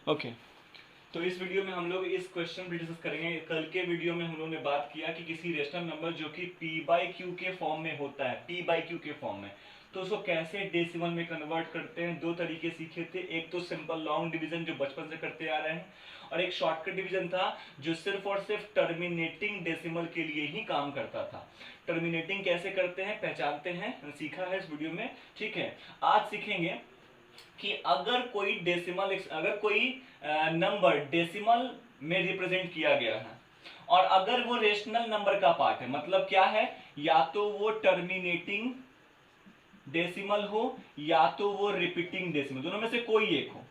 Okay तो इस video में हम लोग इस क्वेश्चन पर डिस्कस करेंगे। कल के वीडियो में हम लोगों ने बात किया कि किसी रेशनल नंबर जो कि p बाई क्यू के फॉर्म में होता है, p बाई क्यू के फॉर्म में, तो उसको कैसे डेसिमल में कन्वर्ट करते हैं। दो तरीके सीखे थे, एक तो सिंपल लॉन्ग डिवीजन जो बचपन से करते आ रहे हैं, और एक शॉर्टकट डिवीजन था जो सिर्फ और सिर्फ टर्मिनेटिंग डेसिमल के लिए ही काम करता था। टर्मिनेटिंग कैसे करते हैं पहचानते हैं, सीखा है इस वीडियो में। ठीक है, आज सीखेंगे कि अगर कोई डेसिमल, अगर कोई नंबर डेसिमल में रिप्रेजेंट किया गया है और अगर वो रेशनल नंबर का पार्ट है, मतलब क्या है, या तो वो टर्मिनेटिंग डेसिमल हो या तो वो रिपीटिंग डेसिमल, दोनों में से कोई एक हो,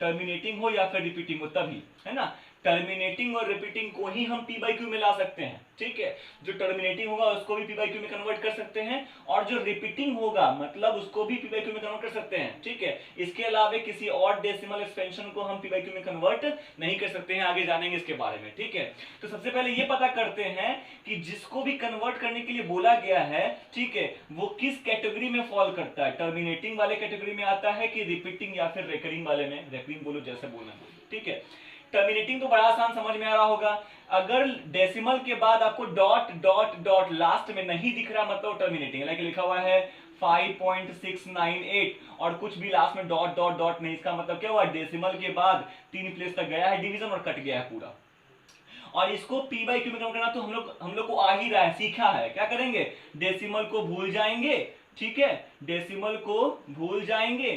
टर्मिनेटिंग हो या फिर रिपीटिंग हो, तभी है ना। टर्मिनेटिंग और रिपीटिंग को ही हम p बाई क्यू में ला सकते हैं। ठीक है, जो टर्मिनेटिंग होगा उसको भी p बाई क्यू में कन्वर्ट कर सकते हैं, और जो रिपीटिंग होगा मतलब उसको भी p बाई क्यू में कन्वर्ट कर सकते हैं। ठीक है, इसके अलावा किसी और डेसिमल एक्सपेंशन को हम p बाई क्यू में कन्वर्ट नहीं कर सकते हैं, आगे जानेंगे इसके बारे में। ठीक है, तो सबसे पहले ये पता करते हैं कि जिसको भी कन्वर्ट करने के लिए बोला गया है, ठीक है, वो किस कैटेगरी में फॉल करता है, टर्मिनेटिंग वाले कैटेगरी में आता है कि रिपीटिंग या फिर रिकरिंग वाले में, रिकरिंग बोलो जैसे बोलना है। ठीक है, टर्मिनेटिंग तो बड़ा आसान समझ में आ रहा होगा। अगर डेसिमल के बाद आपको डॉट डॉट डॉट लास्ट में नहीं दिख रहा मतलब टर्मिनेटिंग, लाइक लिखा हुआ है 5.698 और कुछ भी लास्ट में डॉट डॉट डॉट नहीं, इसका मतलब क्या हुआ, डेसिमल के बाद 3 प्लेस तक गया है डिवीजन और कट गया है पूरा। और इसको p बाई क्यू में कन्वर्ट करना तो हम लोग को आ ही रहा है, सीखा है। क्या करेंगे, डेसिमल को भूल जाएंगे। ठीक है, डेसिमल को भूल जाएंगे।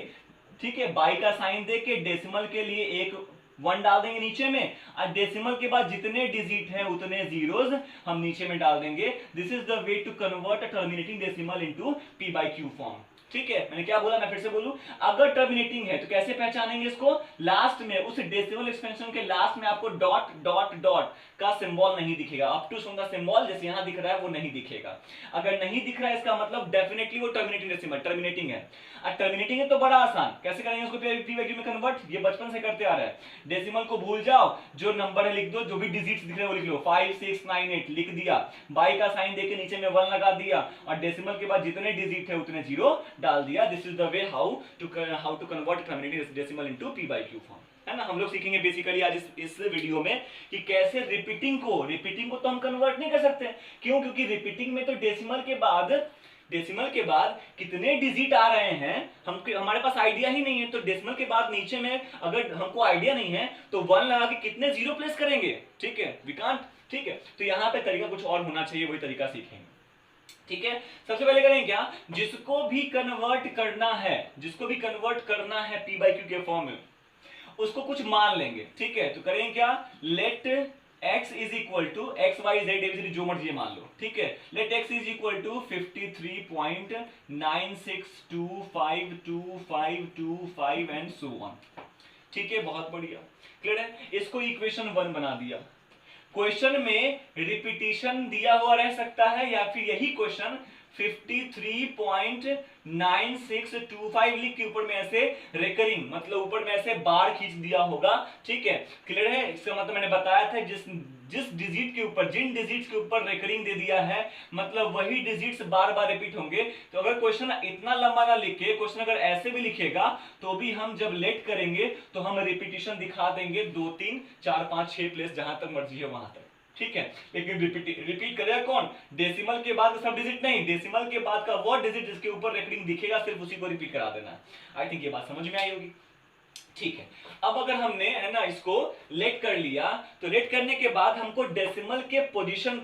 ठीक है, बाई का साइन देके डेसिमल के लिए एक 1 डाल देंगे नीचे में, और डेसिमल के बाद जितने डिजिट हैं उतने जीरोज हम नीचे में डाल देंगे। This is the way to convert a terminating decimal into p by q form. ठीक है, मैंने क्या बोला, मैं फिर से बोलूं, अगर टर्मिनेटिंग है तो कैसे पहचानेंगे इसको, लास्ट में उस डेसिमल एक्सपेंशन के लास्ट में आपको डॉट डॉट डॉट का सिंबल नहीं दिखेगा, अप टू का सिंबल जैसे यहां दिख रहा है वो नहीं दिखेगा। अगर नहीं दिख रहा है इसका मतलब डेफिनेटली वो टर्मिनेटिंग डेसिमल टर्मिनेटिंग है। और टर्मिनेटिंग है तो बड़ा आसान, कैसे करेंगे उसको p बाई क्यू में कन्वर्ट, ये बचपन से करते आ रहा है। डेसिमल को भूल जाओ, जो नंबर है लिख दो, जो भी डिजिट्स दिख रहे हैं वो लिख लो, 5 6 9 8 लिख दिया, बाई का साइन देके नीचे में 1 लगा दिया, और डेसिमल के बाद जितने डिजिट है उतने जीरो डाल दिया। This is the way how to convert terminating decimal into p by q form, है ना। हम लोग सीखेंगे बेसिकली आज इस वीडियो में कि कैसे रिपीटिंग को तो हम कन्वर्ट नहीं कर सकते। क्यों, क्योंकि रिपीटिंग में तो डेसिमल के बाद कितने डिजिट आ रहे हैं हमारे पास आइडिया ही नहीं है। तो डेसिमल के बाद नीचे में अगर हमको आइडिया नहीं है तो 1 लगा के कितने जीरो प्लेस करेंगे। ठीक है, वी कांट। ठीक है, तो यहां पे तरीका कुछ और होना चाहिए, वही तरीका सीखेंगे। ठीक है, सबसे पहले करेंगे क्या, जिसको भी कन्वर्ट करना है p बाई क्यू के फॉर्म में, उसको कुछ मान लेंगे। ठीक है, तो करेंगे क्या, let x is equal to x y z ABCD जो मर्जी मान लो। ठीक है, let x is equal to 53.96252525 and so on. ठीक है, बहुत बढ़िया, क्लियर है। इसको इक्वेशन 1 बना दिया। क्वेश्चन में रिपीटिशन दिया हुआ रह सकता है या फिर यही क्वेश्चन 53.9625 लिख के ऊपर में ऐसे रेकरिंग, मतलब ऊपर में ऐसे बार खींच दिया होगा। ठीक है, क्लियर है। इसका मतलब मैंने बताया था जिस डिजिट के ऊपर, जिन डिजिट्स के ऊपर रेकरिंग दे दिया है मतलब वही डिजिट्स बार बार रिपीट होंगे। तो अगर क्वेश्चन इतना लंबा ना लिखे, क्वेश्चन अगर ऐसे भी लिखेगा तो भी हम जब लेट करेंगे तो हम रिपीटिशन दिखा देंगे 2 3 4 5 6 प्लेस, जहां तक मर्जी है वहां तक। ठीक है, लेकिन रिपीट करेगा कौन, डेसिमल के बाद सब डिजिट नहीं, डेसिमल के बाद का वो डिजिट जिसके ऊपर रेकरिंग दिखेगा सिर्फ उसी को रिपीट करा देना है। आई थिंक ये बात समझ में आई होगी। ठीक है, अब अगर हमने, है ना, इसको लेट कर लिया तो लेट करने के बाद हमको डेसिमल के पोजीशन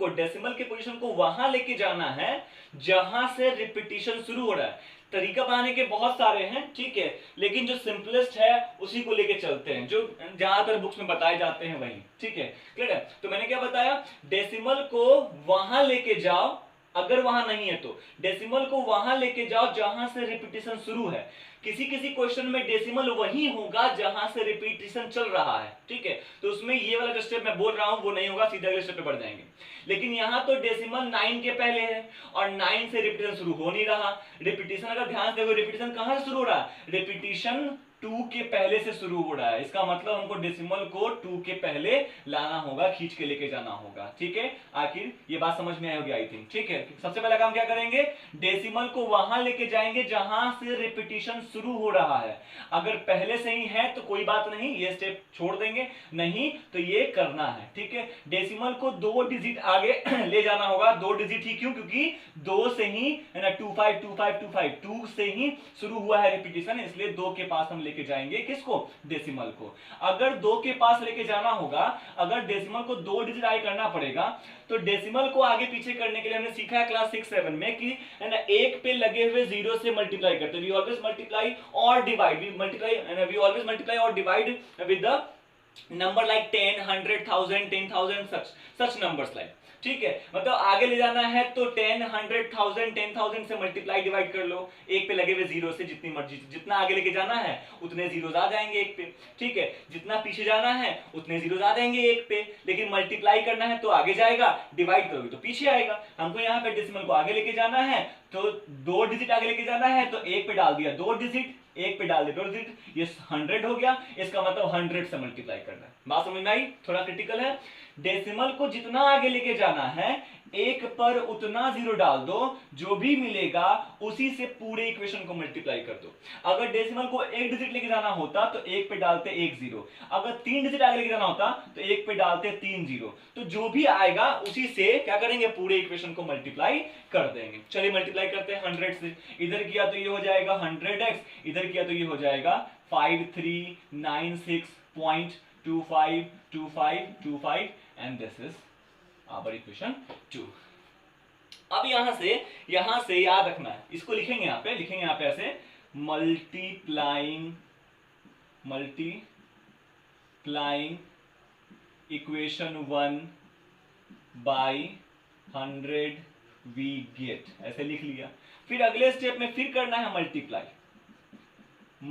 को वहां लेके जाना है जहां से रिपीटिशन शुरू हो रहा है। तरीका बनाने के बहुत सारे हैं, ठीक है, लेकिन जो सिंपलेस्ट है उसी को लेके चलते हैं, जो ज्यादातर बुक्स में बताए जाते हैं वही। ठीक है, क्लियर है। तो मैंने क्या बताया, डेसिमल को वहां लेके जाओ, अगर वहां नहीं है तो डेसिमल को वहां लेके जाओ जहां से रिपीटिशन शुरू है। किसी क्वेश्चन में डेसिमल वही होगा जहां से रिपीटिशन चल रहा है। ठीक है, तो उसमें ये वाला जो स्टेप मैं बोल रहा हूं वो नहीं होगा, सीधे अगले स्टेप पे बढ़ जाएंगे। लेकिन यहां तो डेसिमल 9 के पहले है और 9 से रिपीटिशन शुरू हो नहीं रहा। रिपीटिशन अगर ध्यान से देखो, रिपीटिशन कहां से शुरू हो रहा है, रिपीटिशन 2 के पहले से शुरू हो रहा है, इसका मतलब हमको डेसिमल को 2 के पहले लाना होगा, खींच के लेके जाना होगा। ठीक है, आखिर ये बात समझ में आई होगी आई थिंक। ठीक है, सबसे पहला काम क्या करेंगे, डेसिमल को वहां लेके जाएंगे जहां से रिपीटिशन शुरू हो रहा है। अगर पहले से ही है तो कोई बात नहीं, ये स्टेप छोड़ देंगे, नहीं तो ये करना है। ठीक है, डेसिमल को 2 डिजिट आगे ले जाना होगा। 2 डिजिट ही क्यों, क्योंकि 2 से ही है ना, 252525 2 से ही शुरू हुआ है रिपीटिशन, इसलिए 2 के पास हम लेके जाएंगे किसको, डेसिमल को। अगर 2 के पास लेके जाना होगा, अगर डेसिमल को 2 डिजिट आगे करना पड़ेगा, तो डेसिमल को आगे पीछे करने के लिए हमने सीखा है क्लास 6-7 में कि है ना, एक पे लगे हुए जीरो से मल्टीप्लाई करते हैं। वी ऑलवेज मल्टीप्लाई और डिवाइड, वी ऑलवेज मल्टीप्लाई और divide with the number like 10, 100, 1000, 10,000 such numbers like. ठीक है, मतलब आगे ले जाना है तो 10, 100, 1000, 10,000 से मल्टीप्लाई डिवाइड कर लो, एक पे लगे हुए जीरो से, जितनी मर्जी, जितना आगे लेके जाना है उतने जीरोस आ जाएंगे एक पे। ठीक है, जितना पीछे जाना है उतने जीरोस आ जाएंगे एक पे, लेकिन मल्टीप्लाई करना है तो आगे जाएगा, डिवाइड करोगे तो पीछे आएगा। हमको यहाँ पे डेसिमल को आगे लेके जाना है तो 2 डिजिट आगे लेके जाना है, तो एक पे डाल दिया 2 डिजिट, एक पे डाल दिया 2 डिजिट, ये 100 हो गया, इसका मतलब 100 से मल्टीप्लाई करना है। बात समझ में आई, थोड़ा क्रिटिकल है। डेसिमल को जितना आगे लेके जाना है, एक पर उतना जीरो डाल दो, जो भी मिलेगा उसी से पूरे इक्वेशन को मल्टीप्लाई कर दो। अगर डेसिमल को 1 डिजिट लेके जाना होता तो एक पे डालते 1 जीरो, अगर 3 डिजिट आगे लेके जाना होता तो एक पे डालते 3 जीरो, तो जो भी आएगा उसी से क्या करेंगे, पूरे इक्वेशन को मल्टीप्लाई कर देंगे। चलिए मल्टीप्लाई करते हैं 100 से, इधर किया तो ये हो जाएगा 100x, इधर किया तो ये हो जाएगा 5396.252525 and this is our equation 2। अब यहां से याद रखना है, इसको लिखेंगे यहाँ पे ऐसे, multiplying equation 1 by 100 we get, ऐसे लिख लिया। फिर अगले स्टेप में फिर करना है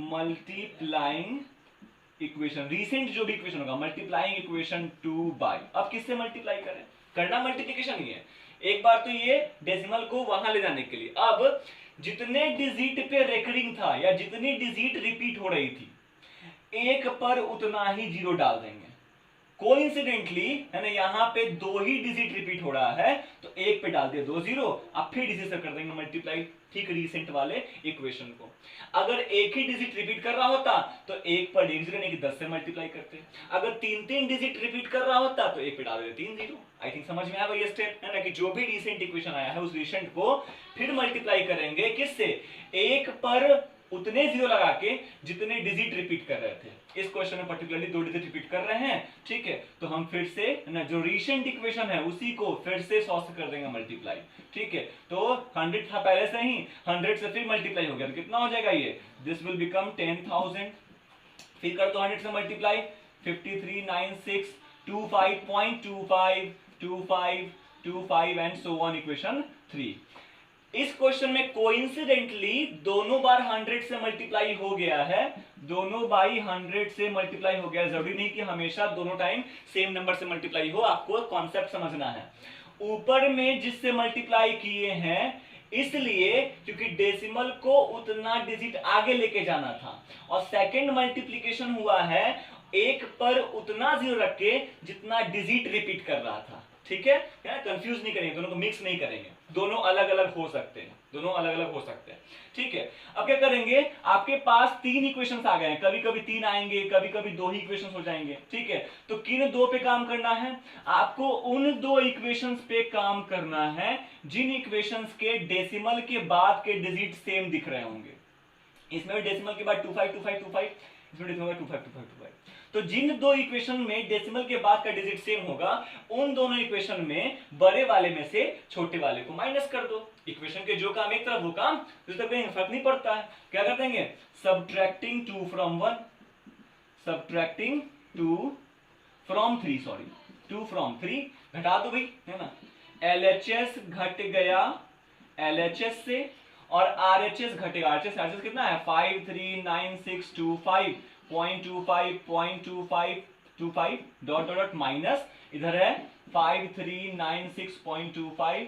मल्टीप्लाइंग इक्वेशन, रिसेंट जो भी इक्वेशन होगा, मल्टीप्लाइंग इक्वेशन 2 बाय, अब किससे मल्टीप्लाई करें, करना मल्टीप्लिकेशन ही है। एक बार तो ये डेसिमल को वहां ले जाने के लिए, अब जितने डिजिट पे रेकरिंग था या जितनी डिजिट रिपीट हो रही थी, एक पर उतना ही जीरो डाल देंगे। कोइंसिडेंटली है ना, यहाँ पे 2 ही डिजिट रिपीट हो रहा है तो एक पे डाल दिया 2 जीरो, अब फिर डिजिट से कर देंगे मल्टीप्लाई, ठीक रिसेंट वाले इक्वेशन को। अगर एक ही डिजिट रिपीट कर रहा होता तो एक पर 1 जीरो नहीं कि 10 से मल्टीप्लाई करते, अगर 3 डिजिट रिपीट कर रहा होता तो एक पे डाल देते 3 जीरो। आई थिंक समझ में आया ये स्टेप, है ना, कि जो भी रिसेंट इक्वेशन आया है उस रिसेंट को फिर मल्टीप्लाई करेंगे किससे, एक पर उतने जीरो लगा के जितने डिजिट रिपीट कर रहे थे। इस क्वेश्चन में पर्टिकुलरली 2 डिजिट रिपीट कर रहे हैं। ठीक है, तो हम फिर से ना जो रिसेंट इक्वेशन है उसी को फिर से 100 से कर देंगे मल्टीप्लाई। ठीक है, तो 100 था पहले से ही, 100 से फिर मल्टीप्लाई हो गया तो कितना हो जाएगा ये, दिस विल बिकम 10,000। फिर कर दो 100 से multiply, 539625.2525 and so on, equation 3। इस क्वेश्चन में कोइंसिडेंटली दोनों बार 100 से मल्टीप्लाई हो गया है, दोनों बाई 100 से मल्टीप्लाई हो गया। जरूरी नहीं कि हमेशा दोनों टाइम सेम नंबर से मल्टीप्लाई हो, आपको कॉन्सेप्ट समझना है। ऊपर में जिससे मल्टीप्लाई किए हैं इसलिए क्योंकि डेसिमल को उतना डिजिट आगे लेके जाना था, और सेकंड मल्टीप्लिकेशन हुआ है एक पर उतना जीरो रख के जितना डिजिट रिपीट कर रहा था। ठीक है, कंफ्यूज नहीं करेंगे, दोनों को मिक्स नहीं करेंगे, दोनों अलग अलग हो सकते हैं, दोनों अलग अलग हो सकते हैं। ठीक है, अब क्या करेंगे, आपके पास 3 इक्वेशंस आ गए हैं, कभी कभी 3 आएंगे, कभी कभी 2 ही इक्वेशंस हो जाएंगे। ठीक है, तो किन 2 पे काम करना है, आपको उन 2 इक्वेशंस पे काम करना है जिन इक्वेशंस के डेसिमल के बाद के डिजिट सेम दिख रहे होंगे। इसमें डेसिमल के बाद 252525, इसमें डेसिमल 252525। तो जिन 2 इक्वेशन में डेसिमल के बाद का डिजिट सेम होगा, उन दोनों इक्वेशन में बड़े वाले में से छोटे वाले को माइनस कर दो। इक्वेशन के जो काम एक तरफ वो काम दूसरी तरफ कहीं फर्क नहीं पड़ता है। क्या कर देंगे, subtracting 2 from 1, subtracting 2 from 3, sorry 2 from 3, घटा दो भाई, है ना। LHS घट गया LHS से और RHS घटेगा, RHS कितना है 539625.25 डॉट डॉट माइनस, इधर है 5396.25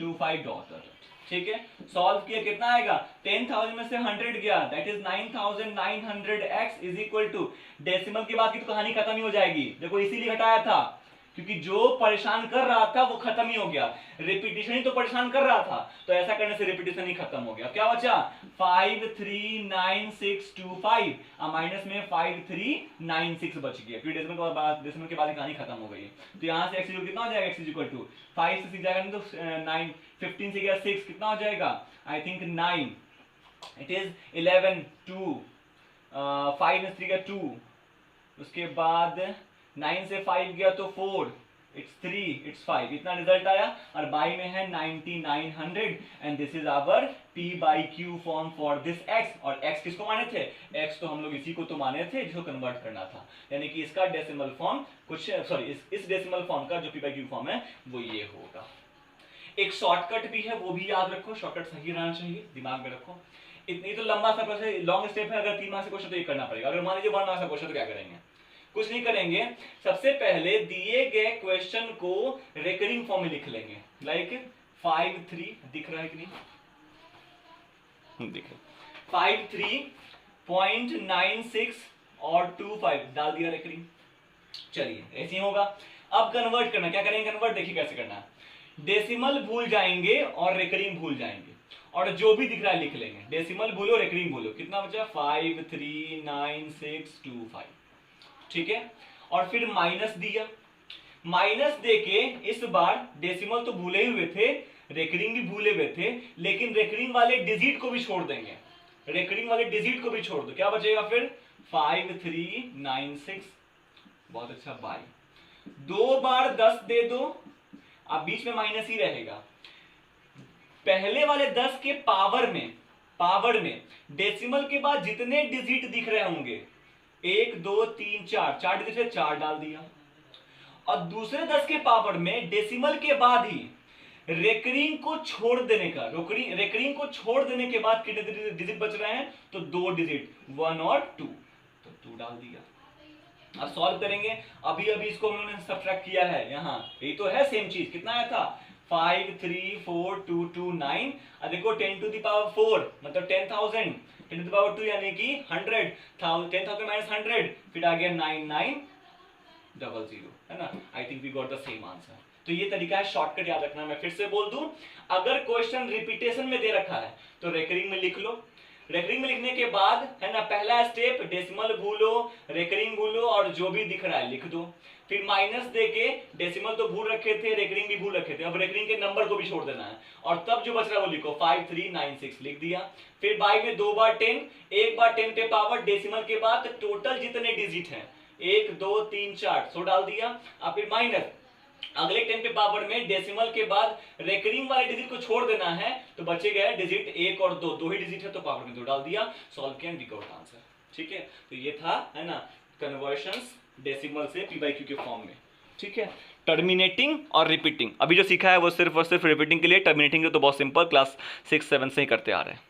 25 डॉट। ठीक है, सॉल्व किया कितना आएगा, 10,000 में से 100 गया, that is 9,900x is equal to, decimal के बाद की तो कहानी खत्म ही हो जाएगी। देखो इसीलिए घटाया था, क्योंकि जो परेशान कर रहा था वो खत्म ही हो गया, रिपीटिशन ही तो परेशान कर रहा था, तो ऐसा करने से रिपीटिशन ही खत्म हो गया। क्या बचा, 539625, माइनस में 5396 बच गया, फिर डेसिमल के बाद कहानी खत्म हो गई। तो यहाँ से x कितना हो जाएगा, x इक्वल टू 5 से 6 जाएगा नहीं तो 9, 15 से गया 6, कितना हो जाएगा, आई थिंक 9, इट इज 11 2, 5 में 3 गया 2, उसके बाद 9 से 5 गया तो 4, इट्स 3, इट्स 5, इतना रिजल्ट आया। और बाई में है 9900 and this is our p by q form for this x। और x किसको माने थे, x तो हम लोग इसी को तो माने थे जिसको कन्वर्ट करना था, यानी कि इसका डेसिमल फॉर्म कुछ सॉरी इस डेसिमल फॉर्म का जो p बाई q फॉर्म है वो ये होगा। एक शॉर्टकट भी है, वो भी याद रखो, शॉर्टकट सही रहना चाहिए, दिमाग में रखो। इतनी तो लंबा सा प्रोसेस, लॉन्ग स्टेप है, अगर 3 मार्क्स का क्वेश्चन तो ये करना पड़ेगा। अगर मान लीजिए 1 मार्क्स का क्वेश्चन तो क्या करेंगे, कुछ नहीं करेंगे, सबसे पहले दिए गए क्वेश्चन को रिकरिंग फॉर्म में लिख लेंगे, लाइक 5 3, दिख रहा है कि नहीं, दिख रहा, 53.96 और 25 डाल दिया रिकरिंग। चलिए ऐसे ही होगा। अब कन्वर्ट करना, क्या करेंगे कन्वर्ट, देखिए कैसे करना है, डेसिमल भूल जाएंगे और रिकरिंग भूल जाएंगे, और जो भी दिख रहा है लिख लेंगे, डेसिमल भूलो रिकरिंग भूलो। कितना बचा, 539625, ठीक है। और फिर माइनस दिया, माइनस देके इस बार डेसिमल तो भूले हुए थे, रेकरिंग भी भूले हुए थे, लेकिन रेकरिंग वाले डिजिट को भी छोड़ देंगे, रेकरिंग वाले डिजिट को भी छोड़ दो, क्या बचेगा फिर 5396, बहुत अच्छा, बाई 2 बार 10 दे दो, अब बीच में माइनस ही रहेगा। पहले वाले 10 के पावर में डेसिमल के बाद जितने डिजिट दिख रहे होंगे, 1 2 3 4 डिजिट से 4 डाल दिया, और दूसरे 10 के पावर में डेसिमल के बाद ही रेकरिंग को छोड़ देने का, रेकरिंग को छोड़ देने के बाद कितने डिजिट बच रहे हैं, तो 2 डिजिट, 1 और 2, तो 2 डाल दिया। अब सॉल्व करेंगे, अभी इसको हम लोगों ने सब्ट्रैक्ट किया है, यहाँ यही तो है सेम चीज, कितना आया था 53429, अब देखो 10 to the power 4 मतलब 10,000, 10 to the power 2 यानी कि 100, 10,000 माइनस 100, फिर आ गया 9900, है ना। I think we got the same answer. तो ये तरीका है, शॉर्टकट याद रखना। मैं फिर से बोल दूं, अगर क्वेश्चन रिपीटेशन में दे रखा है तो रेकरिंग में लिख लो, रेकरिंग में लिखने के बाद है ना, पहला स्टेप डेसिमल भूलो, रेकरिंग भूलो, और जो भी दिख रहा है लिख दो, फिर माइनस देके डेसिमल तो भूल रखे थे, रेकरिंग भी भूल रखे थे, अब रेकरिंग के नंबर को भी छोड़ देना है, और तब जो बच रहा है वो लिखो 5396 लिख दिया। फिर बाई में 2 बार 10, 1 बार 10 पे पावर डेसिमल के बाद टोटल जितने डिजिट हैं 1 2 3 4 100 डाल दिया, अब फिर माइनस अगले 10 पे पावर में डेसिमल के बाद रेकरिंग वाले डिजिट को छोड़ देना है, तो बचे गए डिजिट 1 और 2, 2 ही डिजिट है तो पावर में 2 डाल दिया, सॉल्व किया, वी गॉट आंसर। ठीक है, तो ये था, है ना, कन्वर्शंस डेसिमल से p बाई q के फॉर्म में। ठीक है, टर्मिनेटिंग और रिपीटिंग अभी जो सीखा है वो सिर्फ और सिर्फ रिपीटिंग के लिए, टर्मिनेटिंग तो बहुत सिंपल क्लास 6 7 से ही करते आ रहे हैं।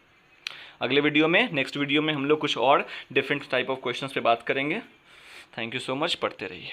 अगले वीडियो में, नेक्स्ट वीडियो में हम लोग कुछ और डिफरेंट टाइप ऑफ क्वेश्चंस पे बात करेंगे। थैंक यू सो मच, पढ़ते रहिए।